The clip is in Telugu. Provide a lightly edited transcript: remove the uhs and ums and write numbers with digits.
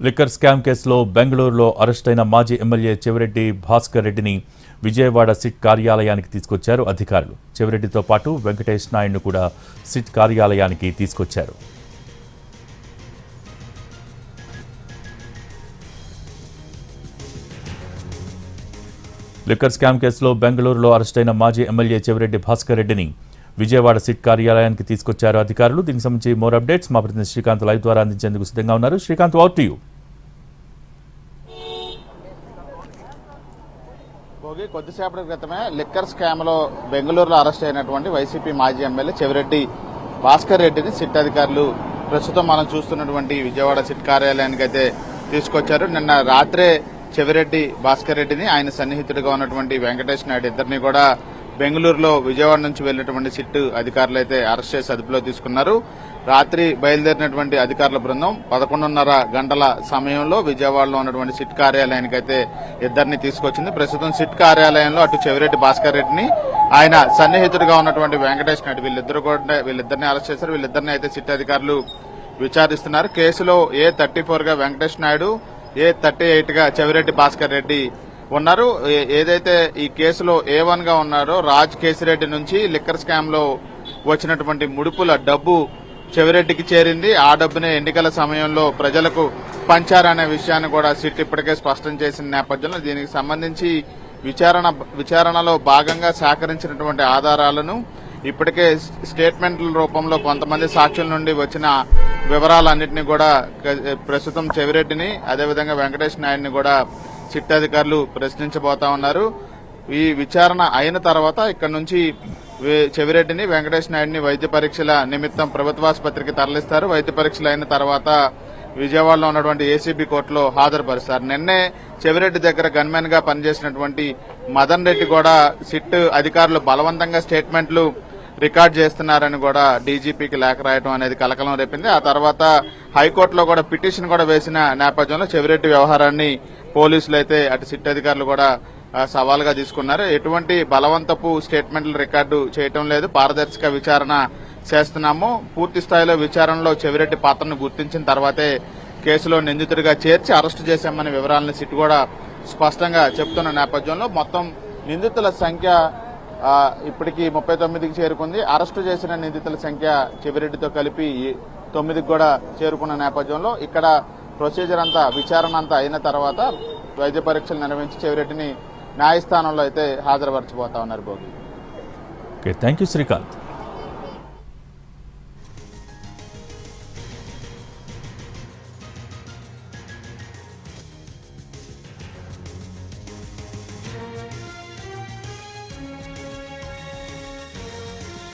లిక్కర్ స్కామ్ కేసులో బెంగళూరులో అరెస్టైన మాజీ ఎమ్మెల్యే చెవిరెడ్డి భాస్కర్ రెడ్డిని విజయవాడ సిట్ కార్యాలయానికి తీసుకొచ్చారు అధికారులు. చెవిరెడ్డితో పాటు వెంకటేష్ నాయుడును కూడా సిట్ కార్యాలయానికి తీసుకొచ్చారు. లిక్కర్ స్కామ్ కేసులో బెంగళూరులో అరెస్టైన మాజీ ఎమ్మెల్యే చెవిరెడ్డి భాస్కర్ రెడ్డిని విజయవాడ సిట్ కార్యాలయానికి తీసుకొచ్చారు అధికారులు. దీనికి సంబంధించి మోర్ అప్డేట్స్ మా ప్రతినిధి శ్రీకాంత్ లైవ్ ద్వారా అందించేందుకు సిద్ధంగా ఉన్నారు. Srikanth, over to you. కొద్దిసేపటి క్రితమే లిక్కర్ స్కామ్ లో బెంగళూరులో అరెస్ట్ అయినటువంటి వైసీపీ మాజీ ఎమ్మెల్యే చెవిరెడ్డి భాస్కర్ రెడ్డిని సిట్ అధికారులు ప్రస్తుతం మనం చూస్తున్నటువంటి విజయవాడ సిట్ కార్యాలయానికి అయితే తీసుకొచ్చారు. నిన్న రాత్రే చెవిరెడ్డి భాస్కర్ రెడ్డిని ఆయన సన్నిహితుడిగా ఉన్నటువంటి వెంకటేష్ నాయుడు ఇద్దరిని కూడా బెంగళూరులో విజయవాడ నుంచి వెళ్లినటువంటి సిట్ అధికారులు అయితే అరెస్ట్ చేసి అదుపులో తీసుకున్నారు. రాత్రి బయలుదేరినటువంటి అధికారుల బృందం 11:30 గంటల సమయంలో విజయవాడలో ఉన్నటువంటి సిట్ కార్యాలయానికి అయితే ఇద్దరిని తీసుకొచ్చింది. ప్రస్తుతం సిట్ కార్యాలయంలో అటు చెవిరెడ్డి భాస్కర్ రెడ్డిని ఆయన సన్నిహితుడిగా ఉన్నటువంటి వెంకటేష్ నాయుడు వీళ్ళిద్దరిని అరెస్ట్ చేశారు. వీళ్ళిద్దరిని అయితే సిట్ అధికారులు విచారిస్తున్నారు. కేసులో A34 గా వెంకటేష్ నాయుడు, A38 గా చెవిరెడ్డి భాస్కర్ రెడ్డి ఉన్నారు. ఏదైతే ఈ కేసులో A1 గా ఉన్నారో రాజ్ కేసిరెడ్డి నుంచి లిక్కర్ స్కామ్ లో వచ్చినటువంటి ముడుపుల డబ్బు చెవిరెడ్డికి చేరింది. ఆ డబ్బునే ఎన్నికల సమయంలో ప్రజలకు పంచారనే విషయాన్ని కూడా సిట్ ఇప్పటికే స్పష్టం చేసిన నేపథ్యంలో దీనికి సంబంధించి విచారణలో భాగంగా సేకరించినటువంటి ఆధారాలను ఇప్పటికే స్టేట్మెంట్ల రూపంలో కొంతమంది సాక్షుల నుండి వచ్చిన వివరాలన్నింటినీ కూడా ప్రస్తుతం చెవిరెడ్డిని అదేవిధంగా వెంకటేష్ నాయుడిని కూడా సిట్ అధికారులు ప్రశ్నించబోతా ఉన్నారు. ఈ విచారణ అయిన తర్వాత ఇక్కడ నుంచి చెవిరెడ్డిని వెంకటేష్ నాయుడిని వైద్య పరీక్షల నిమిత్తం ప్రభుత్వాసుపత్రికి తరలిస్తారు. వైద్య పరీక్షలు అయిన తర్వాత విజయవాడలో ఉన్నటువంటి ఏసీబీ కోర్టులో హాజరుపరుస్తారు. నిన్నే చెవిరెడ్డి దగ్గర గన్మెన్ గా పనిచేసినటువంటి మదన్ రెడ్డి కూడా సిట్ అధికారులు బలవంతంగా స్టేట్మెంట్లు రికార్డ్ చేస్తున్నారని కూడా డీజీపీకి లేఖ రాయడం అనేది కలకలం రేపింది. ఆ తర్వాత హైకోర్టులో కూడా పిటిషన్ కూడా వేసిన నేపథ్యంలో చెవిరెడ్డి వ్యవహారాన్ని పోలీసులు అయితే అటు సిట్ అధికారులు కూడా సవాల్గా తీసుకున్నారు. ఎటువంటి బలవంతపు స్టేట్మెంట్లు రికార్డు చేయటం లేదు, పారదర్శక విచారణ చేస్తున్నాము. పూర్తి స్థాయిలో విచారణలో చెవిరెడ్డి పాత్రను గుర్తించిన తర్వాతే కేసులో నిందితుడిగా చేర్చి అరెస్టు చేశామనే వివరాలను సిట్ కూడా స్పష్టంగా చెబుతున్న నేపథ్యంలో మొత్తం నిందితుల సంఖ్య ఇప్పటికీ 39కి చేరుకుంది. అరెస్టు చేసిన నిందితుల సంఖ్య చెవిరెడ్డితో కలిపి 9కి కూడా చేరుకున్న నేపథ్యంలో ఇక్కడ ప్రొసీజర్ అంతా విచారణ అంతా అయిన తర్వాత వైద్య పరీక్షలు నిర్వహించి చెవిరెడ్డిని న్యాయస్థానంలో అయితే హాజరుపరచబోతా ఉన్నారు. Thank you Srikanth.